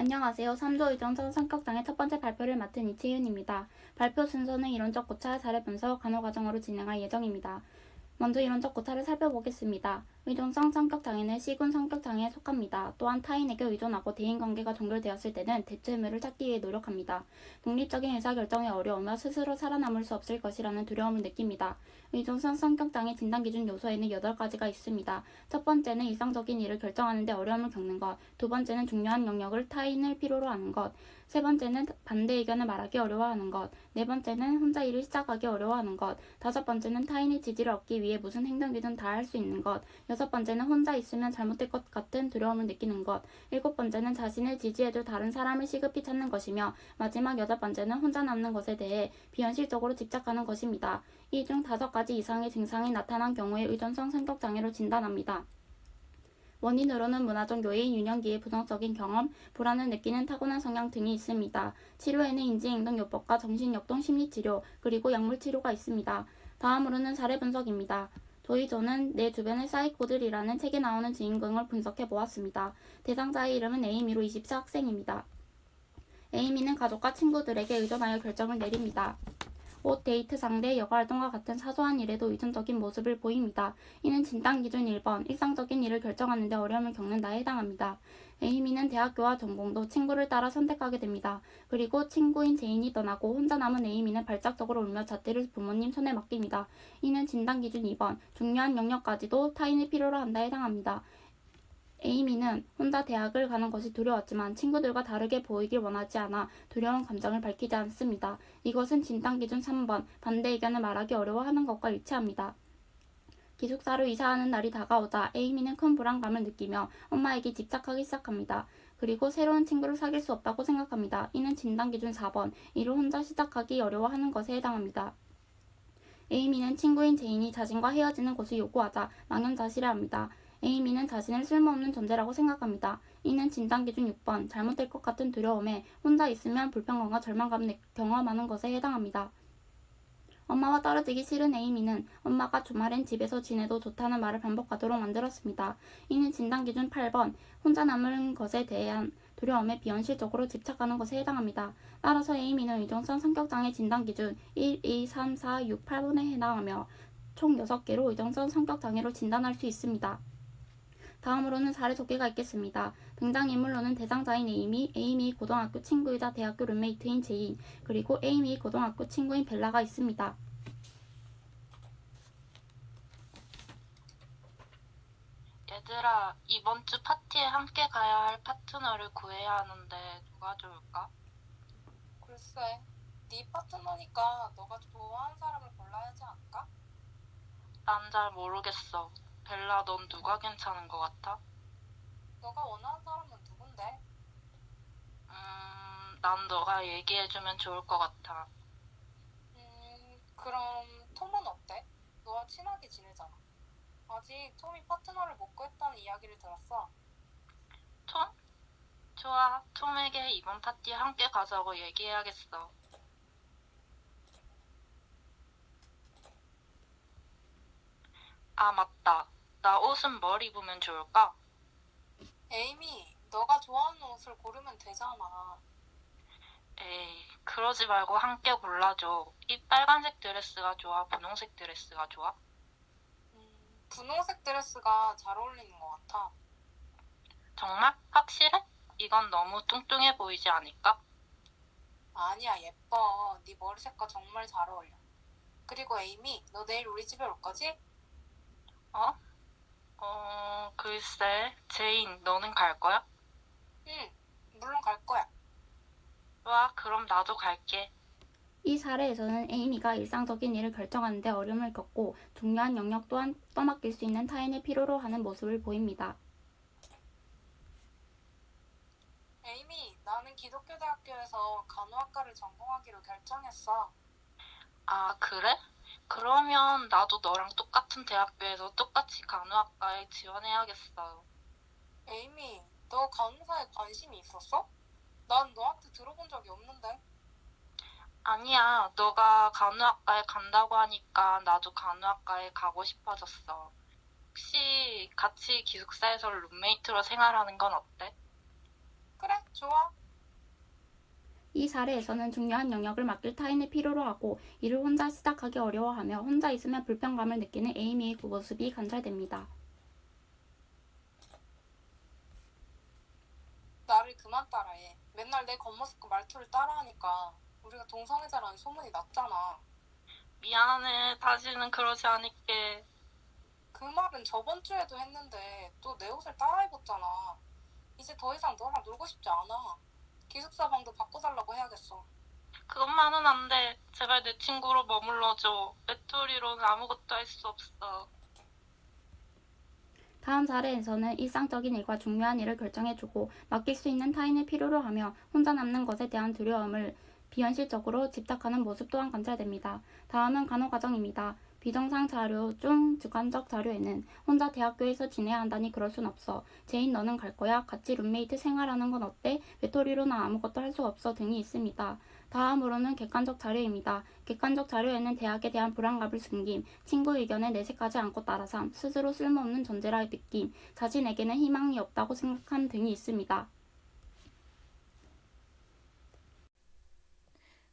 안녕하세요. 3조 유전성 성격장애 첫 번째 발표를 맡은 이채윤입니다. 발표 순서는 이론적 고찰, 사례 분석, 간호 과정으로 진행할 예정입니다. 먼저 이론적 고찰을 살펴보겠습니다. 의존성 성격장애는 C군 성격장애에 속합니다. 또한 타인에게 의존하고 대인관계가 종결되었을 때는 대체물을 찾기 위해 노력합니다. 독립적인 의사결정에 어려우며 스스로 살아남을 수 없을 것이라는 두려움을 느낍니다. 의존성 성격장애 진단기준 요소에는 8가지가 있습니다. 첫 번째는 일상적인 일을 결정하는 데 어려움을 겪는 것, 두 번째는 중요한 영역을 타인을 필요로 하는 것, 세 번째는 반대 의견을 말하기 어려워하는 것, 네 번째는 혼자 일을 시작하기 어려워하는 것, 다섯 번째는 타인의 지지를 얻기 위해 무슨 행동이든 다 할 수 있는 것, 여섯 번째는 혼자 있으면 잘못될 것 같은 두려움을 느끼는 것, 일곱 번째는 자신을 지지해줄 다른 사람을 시급히 찾는 것이며, 마지막 여덟 번째는 혼자 남는 것에 대해 비현실적으로 집착하는 것입니다. 이 중 5가지 이상의 증상이 나타난 경우에 의존성 성격장애로 진단합니다. 원인으로는 문화적 요인, 유년기의 부정적인 경험, 불안을 느끼는 타고난 성향 등이 있습니다. 치료에는 인지행동요법과 정신역동 심리치료, 그리고 약물치료가 있습니다. 다음으로는 사례 분석입니다. 조이조는 내 주변의 사이코들이라는 책에 나오는 주인공을 분석해 보았습니다. 대상자의 이름은 에이미로 24학생입니다. 에이미는 가족과 친구들에게 의존하여 결정을 내립니다. 옷, 데이트 상대, 여가활동과 같은 사소한 일에도 의존적인 모습을 보입니다. 이는 진단기준 1번, 일상적인 일을 결정하는 데 어려움을 겪는 나에 해당합니다. 에이미는 대학교와 전공도 친구를 따라 선택하게 됩니다. 그리고 친구인 제인이 떠나고 혼자 남은 에이미는 발작적으로 울며 잣대를 부모님 손에 맡깁니다. 이는 진단기준 2번, 중요한 영역까지도 타인을 필요로 한다에 해당합니다. 에이미는 혼자 대학을 가는 것이 두려웠지만 친구들과 다르게 보이길 원하지 않아 두려운 감정을 밝히지 않습니다. 이것은 진단기준 3번, 반대 의견을 말하기 어려워하는 것과 일치합니다. 기숙사로 이사하는 날이 다가오자 에이미는 큰 불안감을 느끼며 엄마에게 집착하기 시작합니다. 그리고 새로운 친구를 사귈 수 없다고 생각합니다. 이는 진단기준 4번, 일을 혼자 시작하기 어려워하는 것에 해당합니다. 에이미는 친구인 제인이 자신과 헤어지는 것을 요구하자 망연자실해합니다. 에이미는 자신을 쓸모없는 존재라고 생각합니다. 이는 진단기준 6번, 잘못될 것 같은 두려움에 혼자 있으면 불평감과 절망감을 경험하는 것에 해당합니다. 엄마와 떨어지기 싫은 에이미는 엄마가 주말엔 집에서 지내도 좋다는 말을 반복하도록 만들었습니다. 이는 진단기준 8번, 혼자 남은 것에 대한 두려움에 비현실적으로 집착하는 것에 해당합니다. 따라서 에이미는 의존성 성격장애 진단기준 1, 2, 3, 4, 6, 8번에 해당하며 총 6개로 의존성 성격장애로 진단할 수 있습니다. 다음으로는 사례 소개가 있겠습니다. 등장인물로는 대상자인 에이미의 고등학교 친구이자 대학교 룸메이트인 제인, 그리고 에이미의 고등학교 친구인 벨라가 있습니다. 얘들아, 이번 주 파티에 함께 가야 할 파트너를 구해야 하는데 누가 좋을까? 글쎄, 네 파트너니까 너가 좋아하는 사람을 골라야 하지 않을까? 난 잘 모르겠어. 벨라, 넌 누가 괜찮은 것 같아? 너가 원하는 사람은 누군데? 난 너가 얘기해주면 좋을 것 같아. 그럼 톰은 어때? 너와 친하게 지내잖아. 아직 톰이 파트너를 못 구했다는 이야기를 들었어. 톰? 좋아, 톰에게 이번 파티에 함께 가자고 얘기해야겠어. 아, 맞다. 나 옷은 뭘 입으면 좋을까? 에이미, 너가 좋아하는 옷을 고르면 되잖아. 에이, 그러지 말고 함께 골라줘. 이 빨간색 드레스가 좋아? 분홍색 드레스가 좋아? 분홍색 드레스가 잘 어울리는 것 같아. 정말? 확실해? 이건 너무 뚱뚱해 보이지 않을까? 아니야, 예뻐. 네 머리색과 정말 잘 어울려. 그리고 에이미, 너 내일 우리 집에 올 거지? 어? 글쎄. 제인, 너는 갈 거야? 응, 물론 갈 거야. 좋아, 그럼 나도 갈게. 이 사례에서는 에이미가 일상적인 일을 결정하는 데 어려움을 겪고 중요한 영역 또한 떠맡길 수 있는 타인을 필요로 하는 모습을 보입니다. 에이미, 나는 기독교 대학교에서 간호학과를 전공하기로 결정했어. 아, 그래? 그러면 나도 너랑 똑같은 대학교에서 똑같이 간호학과에 지원해야겠어. 에이미, 너 간호사에 관심이 있었어? 난 너한테 들어본 적이 없는데. 아니야, 너가 간호학과에 간다고 하니까 나도 간호학과에 가고 싶어졌어. 혹시 같이 기숙사에서 룸메이트로 생활하는 건 어때? 그래, 좋아. 이 사례에서는 중요한 영역을 맡길 타인을 필요로 하고 일을 혼자 시작하기 어려워하며 혼자 있으면 불편감을 느끼는 에이미의 그 모습이 관찰됩니다. 나를 그만 따라해. 맨날 내 겉모습과 말투를 따라하니까 우리가 동성애자라는 소문이 났잖아. 미안해. 다시는 그러지 않을게. 그 말은 저번 주에도 했는데 또 내 옷을 따라 입었잖아. 이제 더 이상 너랑 놀고 싶지 않아. 기숙사 방도 바꿔달라고 해야겠어. 그것만은 안 돼. 제발 내 친구로 머물러줘. 외톨이로는 아무것도 할 수 없어. 다음 사례에서는 일상적인 일과 중요한 일을 결정해주고 맡길 수 있는 타인을 필요로 하며 혼자 남는 것에 대한 두려움을 비현실적으로 집착하는 모습 또한 관찰됩니다. 다음은 간호과정입니다. 비정상 자료 중 주관적 자료에는 혼자 대학교에서 지내야 한다니 그럴 순 없어. 제인 너는 갈 거야? 같이 룸메이트 생활하는 건 어때? 외톨이로는 아무것도 할 수 없어 등이 있습니다. 다음으로는 객관적 자료입니다. 객관적 자료에는 대학에 대한 불안감을 숨김, 친구 의견에 내색하지 않고 따라삼, 스스로 쓸모없는 존재라 느낌, 자신에게는 희망이 없다고 생각함 등이 있습니다.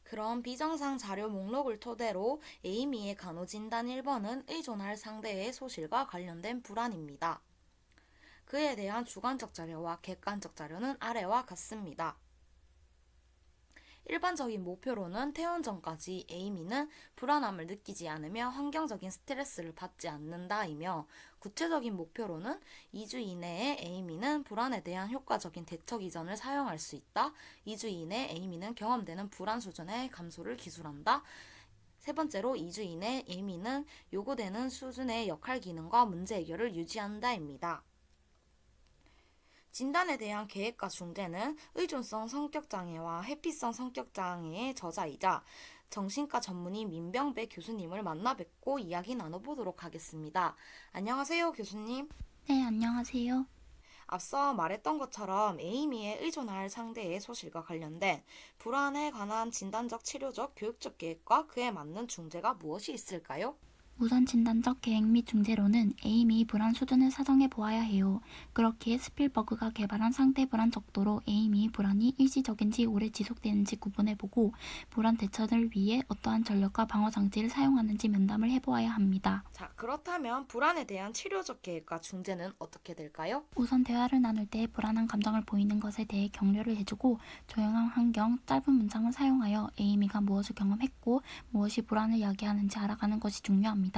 그럼 비정상 자료 목록을 토대로 에이미의 간호진단 1번은 의존할 상대의 소실과 관련된 불안입니다. 그에 대한 주관적 자료와 객관적 자료는 아래와 같습니다. 일반적인 목표로는 퇴원 전까지 에이미는 불안함을 느끼지 않으며 환경적인 스트레스를 받지 않는다이며, 구체적인 목표로는 2주 이내에 에이미는 불안에 대한 효과적인 대처 기전을 사용할 수 있다. 2주 이내 에이미는 경험되는 불안 수준의 감소를 기술한다. 세 번째로 2주 이내 에이미는 요구되는 수준의 역할 기능과 문제 해결을 유지한다입니다. 진단에 대한 계획과 중재는 의존성 성격장애와 회피성 성격장애의 저자이자 정신과 전문의 민병배 교수님을 만나 뵙고 이야기 나눠보도록 하겠습니다. 안녕하세요, 교수님. 네, 안녕하세요. 앞서 말했던 것처럼 에이미의 의존할 상대의 소실과 관련된 불안에 관한 진단적, 치료적, 교육적 계획과 그에 맞는 중재가 무엇이 있을까요? 우선 진단적 계획 및 중재로는 에이미의 불안 수준을 사정해 보아야 해요. 그렇기에 스필버그가 개발한 상대 불안 척도로 에이미의 불안이 일시적인지 오래 지속되는지 구분해보고 불안 대처를 위해 어떠한 전력과 방어 장치를 사용하는지 면담을 해보아야 합니다. 자, 그렇다면 불안에 대한 치료적 계획과 중재는 어떻게 될까요? 우선 대화를 나눌 때 불안한 감정을 보이는 것에 대해 격려를 해주고 조용한 환경, 짧은 문장을 사용하여 에이미가 무엇을 경험했고 무엇이 불안을 야기하는지 알아가는 것이 중요합니다.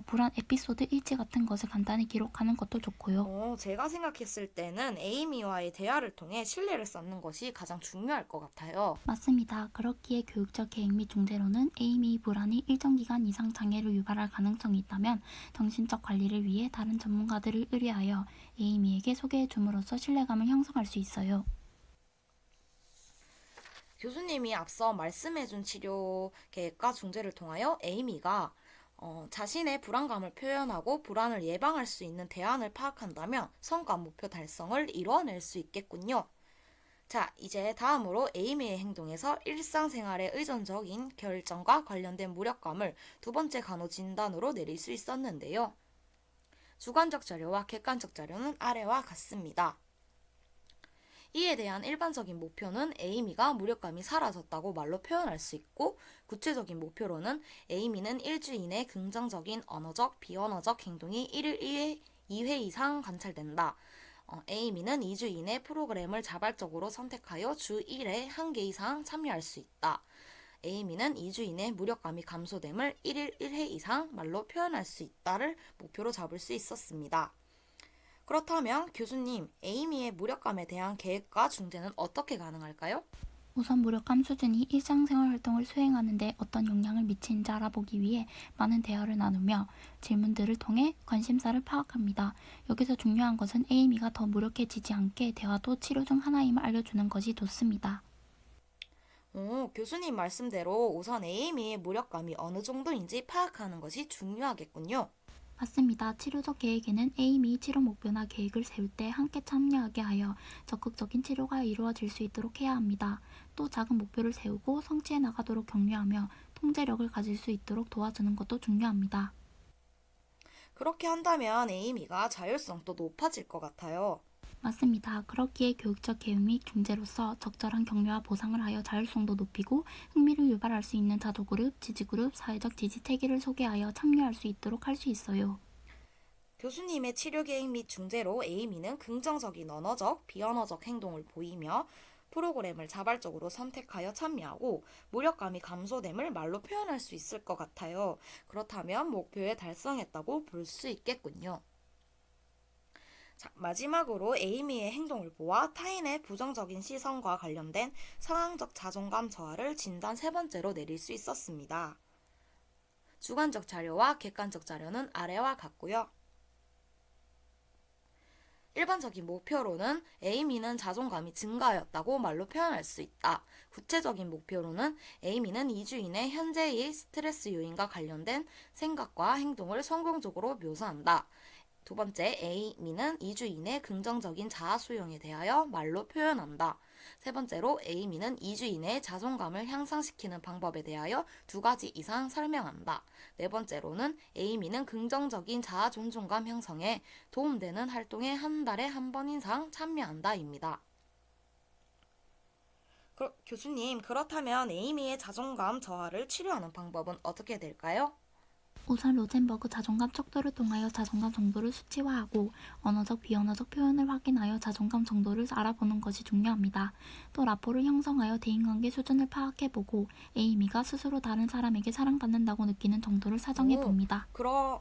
불안 에피소드 일지 같은 것을 간단히 기록하는 것도 좋고요. 제가 생각했을 때는 에이미와의 대화를 통해 신뢰를 쌓는 것이 가장 중요할 것 같아요. 맞습니다. 그렇기에 교육적 계획 및 중재로는 에이미의 불안이 일정 기간 이상 장애를 유발할 가능성이 있다면 정신적 관리를 위해 다른 전문가들을 의뢰하여 에이미에게 소개해 줌으로써 신뢰감을 형성할 수 있어요. 교수님이 앞서 말씀해준 치료 계획과 중재를 통하여 에이미가 자신의 불안감을 표현하고 불안을 예방할 수 있는 대안을 파악한다면 성과 목표 달성을 이뤄낼 수 있겠군요. 자, 이제 다음으로 에이미의 행동에서 일상생활의 의존적인 결정과 관련된 무력감을 두 번째 간호 진단으로 내릴 수 있었는데요. 주관적 자료와 객관적 자료는 아래와 같습니다. 이에 대한 일반적인 목표는 에이미가 무력감이 사라졌다고 말로 표현할 수 있고, 구체적인 목표로는 에이미는 일주 이내 긍정적인 언어적, 비언어적 행동이 1일 2회 이상 관찰된다. 에이미는 2주 이내 프로그램을 자발적으로 선택하여 주 1회 1개 이상 참여할 수 있다. 에이미는 2주 이내 무력감이 감소됨을 1일 1회 이상 말로 표현할 수 있다를 목표로 잡을 수 있었습니다. 그렇다면 교수님, 에이미의 무력감에 대한 계획과 중재는 어떻게 가능할까요? 우선 무력감 수준이 일상생활 활동을 수행하는 데 어떤 영향을 미치는지 알아보기 위해 많은 대화를 나누며 질문들을 통해 관심사를 파악합니다. 여기서 중요한 것은 에이미가 더 무력해지지 않게 대화도 치료 중 하나임을 알려주는 것이 좋습니다. 교수님 말씀대로 우선 에이미의 무력감이 어느 정도인지 파악하는 것이 중요하겠군요. 맞습니다. 치료적 계획에는 에이미 치료 목표나 계획을 세울 때 함께 참여하게 하여 적극적인 치료가 이루어질 수 있도록 해야 합니다. 또 작은 목표를 세우고 성취해 나가도록 격려하며 통제력을 가질 수 있도록 도와주는 것도 중요합니다. 그렇게 한다면 에이미가 자율성도 높아질 것 같아요. 맞습니다. 그렇기에 교육적 개혁 및 중재로서 적절한 격려와 보상을 하여 자율성도 높이고 흥미를 유발할 수 있는 자조그룹, 지지그룹, 사회적 지지 체계를 소개하여 참여할 수 있도록 할 수 있어요. 교수님의 치료 계획 및 중재로 에이미는 긍정적인 언어적, 비언어적 행동을 보이며 프로그램을 자발적으로 선택하여 참여하고 무력감이 감소됨을 말로 표현할 수 있을 것 같아요. 그렇다면 목표에 달성했다고 볼 수 있겠군요. 자, 마지막으로 에이미의 행동을 보아 타인의 부정적인 시선과 관련된 상황적 자존감 저하를 진단 세 번째로 내릴 수 있었습니다. 주관적 자료와 객관적 자료는 아래와 같고요. 일반적인 목표로는 에이미는 자존감이 증가하였다고 말로 표현할 수 있다. 구체적인 목표로는 에이미는 2주 이내 현재의 스트레스 요인과 관련된 생각과 행동을 성공적으로 묘사한다. 두 번째, 에이미는 2주 이내 긍정적인 자아 수용에 대하여 말로 표현한다. 세 번째로, 에이미는 2주 이내 자존감을 향상시키는 방법에 대하여 2가지 이상 설명한다. 네 번째로는, 에이미는 긍정적인 자아 존중감 형성에 도움되는 활동에 한 달에 한 번 이상 참여한다입니다. 교수님, 그렇다면 에이미의 자존감 저하를 치료하는 방법은 어떻게 될까요? 우선 로젠버그 자존감 척도를 통하여 자존감 정도를 수치화하고 언어적, 비언어적 표현을 확인하여 자존감 정도를 알아보는 것이 중요합니다. 또 라포를 형성하여 대인관계 수준을 파악해보고 에이미가 스스로 다른 사람에게 사랑받는다고 느끼는 정도를 사정해봅니다.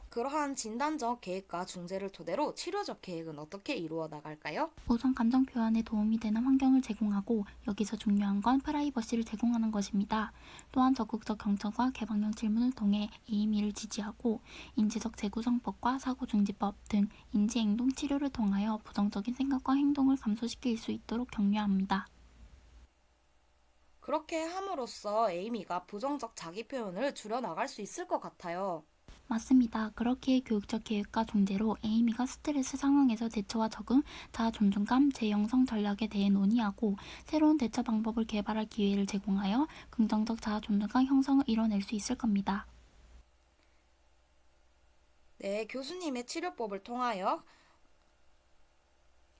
그러한 진단적 계획과 중재를 토대로 치료적 계획은 어떻게 이루어 나갈까요? 우선 감정 표현에 도움이 되는 환경을 제공하고 여기서 중요한 건 프라이버시를 제공하는 것입니다. 또한 적극적 경청과 개방형 질문을 통해 에이미를 지지하고 인지적 재구성법과 사고중지법 등 인지행동 치료를 통하여 부정적인 생각과 행동을 감소시킬 수 있도록 격려합니다. 그렇게 함으로써 에이미가 부정적 자기 표현을 줄여나갈 수 있을 것 같아요. 맞습니다. 그렇기에 교육적 계획과 중재로 에이미가 스트레스 상황에서 대처와 적응, 자아 존중감, 재형성 전략에 대해 논의하고 새로운 대처 방법을 개발할 기회를 제공하여 긍정적 자아 존중감 형성을 이뤄낼 수 있을 겁니다. 네, 교수님의 치료법을 통하여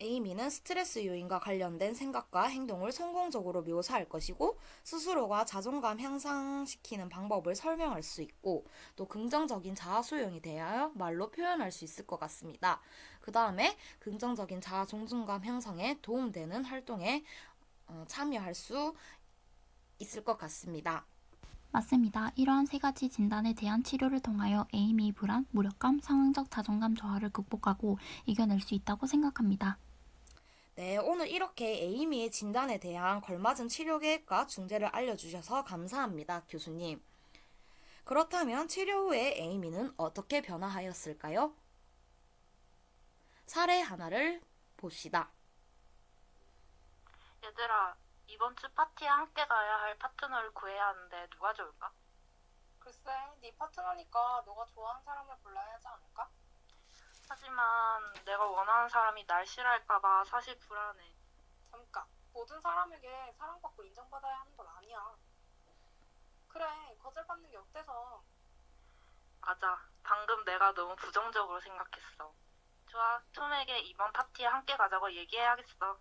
에이미는 스트레스 요인과 관련된 생각과 행동을 성공적으로 묘사할 것이고 스스로가 자존감 향상시키는 방법을 설명할 수 있고 또 긍정적인 자아 수용에 대하여 말로 표현할 수 있을 것 같습니다. 그 다음에 긍정적인 자아 존중감 형성에 도움되는 활동에 참여할 수 있을 것 같습니다. 맞습니다. 이러한 세 가지 진단에 대한 치료를 통하여 에이미의 불안, 무력감, 상황적 자존감 저하를 극복하고 이겨낼 수 있다고 생각합니다. 네, 오늘 이렇게 에이미의 진단에 대한 걸맞은 치료 계획과 중재를 알려주셔서 감사합니다, 교수님. 그렇다면 치료 후에 에이미는 어떻게 변화하였을까요? 사례 하나를 봅시다. 얘들아, 이번 주 파티에 함께 가야 할 파트너를 구해야 하는데 누가 좋을까? 글쎄, 네 파트너니까 너가 좋아하는 사람을 골라야 하지 않을까? 하지만 내가 원하는 사람이 날 싫어할까봐 사실 불안해. 잠깐, 모든 사람에게 사랑받고 인정받아야 하는 건 아니야. 그래, 거절받는 게 어때서? 맞아. 방금 내가 너무 부정적으로 생각했어. 좋아, 톰에게 이번 파티에 함께 가자고 얘기해야겠어.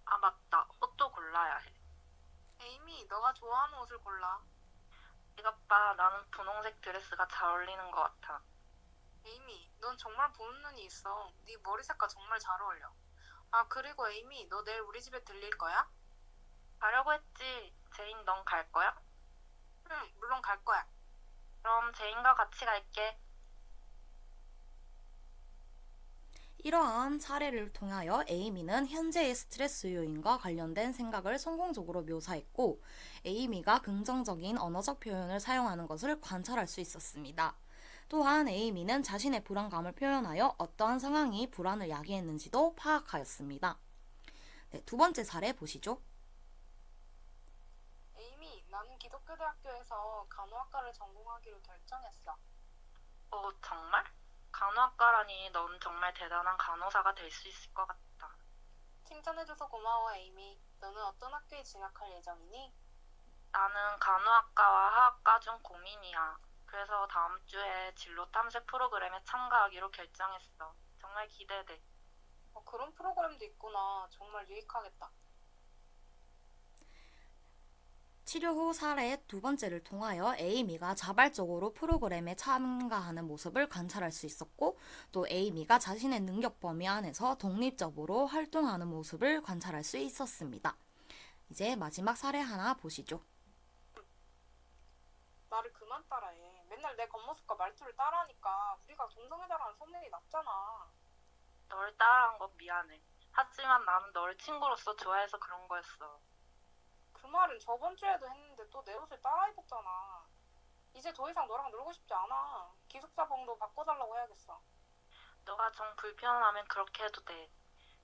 아, 맞다. 옷도 골라야 해. 에이미, 너가 좋아하는 옷을 골라. 이것 봐, 나는 분홍색 드레스가 잘 어울리는 것 같아. 에이미, 넌 정말 보는 눈이 있어. 네 머리 색깔 정말 잘 어울려. 아, 그리고 에이미, 너 내일 우리 집에 들릴 거야? 가려고 했지. 제인, 넌 갈 거야? 응, 물론 갈 거야. 그럼 제인과 같이 갈게. 이러한 사례를 통하여 에이미는 현재의 스트레스 요인과 관련된 생각을 성공적으로 묘사했고 에이미가 긍정적인 언어적 표현을 사용하는 것을 관찰할 수 있었습니다. 또한 에이미는 자신의 불안감을 표현하여 어떠한 상황이 불안을 야기했는지도 파악하였습니다. 네, 두 번째 사례 보시죠. 에이미, 나는 기독교대학교에서 간호학과를 전공하기로 결정했어. 정말? 간호학과라니 넌 정말 대단한 간호사가 될 수 있을 것 같다. 칭찬해줘서 고마워, 에이미. 너는 어떤 학교에 진학할 예정이니? 나는 간호학과와 화학과 중 고민이야. 그래서 다음 주에 진로 탐색 프로그램에 참가하기로 결정했어. 정말 기대돼. 그런 프로그램도 있구나. 정말 유익하겠다. 치료 후 사례 두 번째를 통하여 에이미가 자발적으로 프로그램에 참가하는 모습을 관찰할 수 있었고, 또 에이미가 자신의 능력 범위 안에서 독립적으로 활동하는 모습을 관찰할 수 있었습니다. 이제 마지막 사례 하나 보시죠. 나를 그만 따라해. 맨날 내 겉모습과 말투를 따라하니까 우리가 동성애자라는 소문이 났잖아. 너를 따라한 건 미안해. 하지만 나는 너를 친구로서 좋아해서 그런 거였어. 그 말은 저번 주에도 했는데 또 내 옷을 따라 입었잖아. 이제 더 이상 너랑 놀고 싶지 않아. 기숙사방도 바꿔달라고 해야겠어. 너가 정 불편하면 그렇게 해도 돼.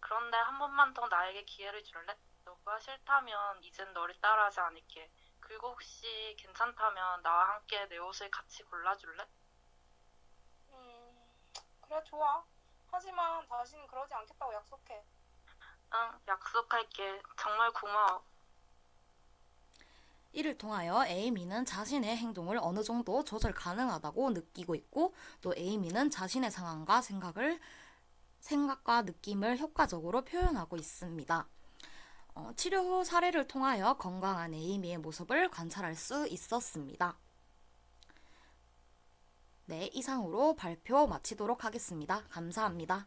그런데 한 번만 더 나에게 기회를 줄래? 너가 싫다면 이젠 너를 따라하지 않을게. 그리고 혹시 괜찮다면 나와 함께 내 옷을 같이 골라줄래? 그래 좋아. 하지만 다시는 그러지 않겠다고 약속해. 응, 약속할게. 정말 고마워. 이를 통하여 에이미는 자신의 행동을 어느 정도 조절 가능하다고 느끼고 있고, 또 에이미는 자신의 상황과 생각과 느낌을 효과적으로 표현하고 있습니다. 치료 후 사례를 통하여 건강한 에이미의 모습을 관찰할 수 있었습니다. 네, 이상으로 발표 마치도록 하겠습니다. 감사합니다.